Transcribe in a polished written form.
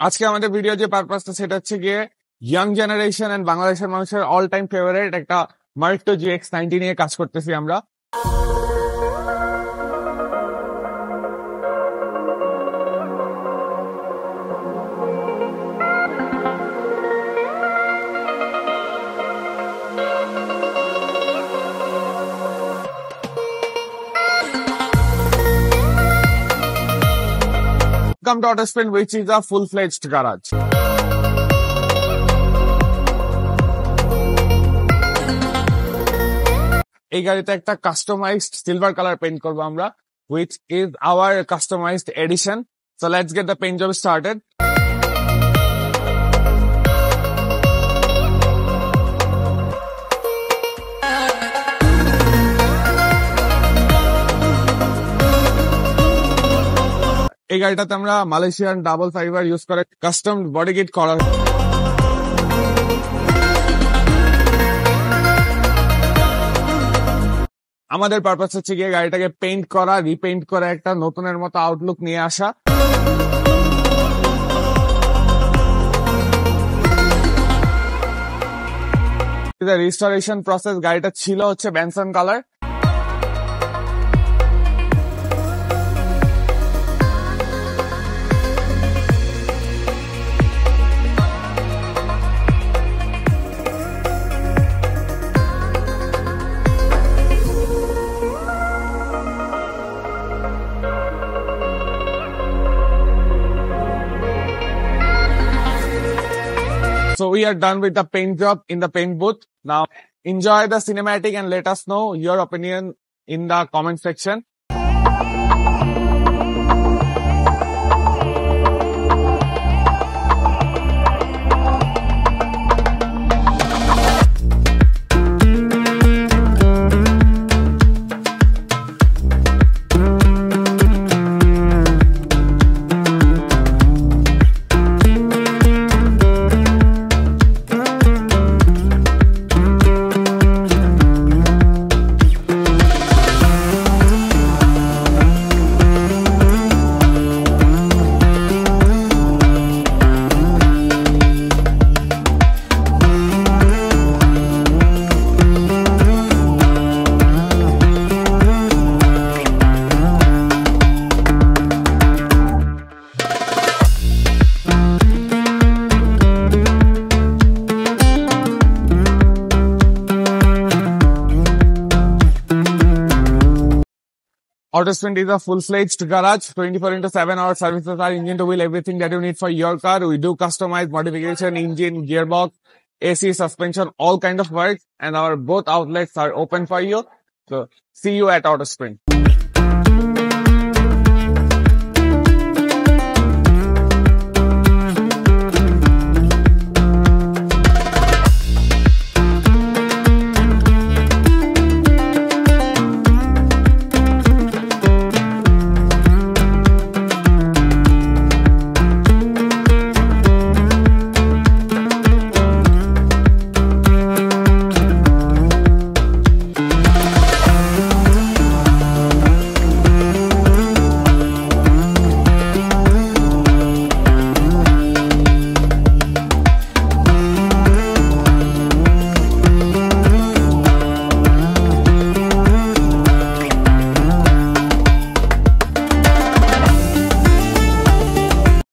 আজকে আমাদের ভিডিও যে পারপাসটা সেটা হচ্ছে গিয়ে ইয়াং জেনারেশন এন্ড বাংলাদেশের মানুষের অল টাইম ফেভারিট একটা মার্কটো GX90 নিয়ে কাজ করতেছি আমরা। Come to Autosprint, which is a full-fledged garage. এই গাড়িতে একটা কাস্টমাইজড সিলভার কালার পেইন্ট করবো আমরা, which is our customized edition. So let's get the paint job started. এই গাড়িটাতে আমরা মালয়েশিয়ান ডাবল ফাইবার ইউজ করে কাস্টম বডি কিট করা। আমাদের পারপাস হচ্ছে গিয়ে গাড়িটাকে পেইন্ট করা, রিপেইন্ট করে একটা নতুনের মতো আউটলুক নিয়ে আসা। রিস্টোরেশন প্রসেস, গাড়িটা ছিল হচ্ছে Benson colour. So we are done with the paint job in the paint booth. Now enjoy the cinematic and let us know your opinion in the comment section. Autosprint is a full-fledged garage, 24/7 hour services are engine to wheel, everything that you need for your car. We do customized modification, engine, gearbox, AC, suspension, all kind of work, and our both outlets are open for you. So see you at Autosprint.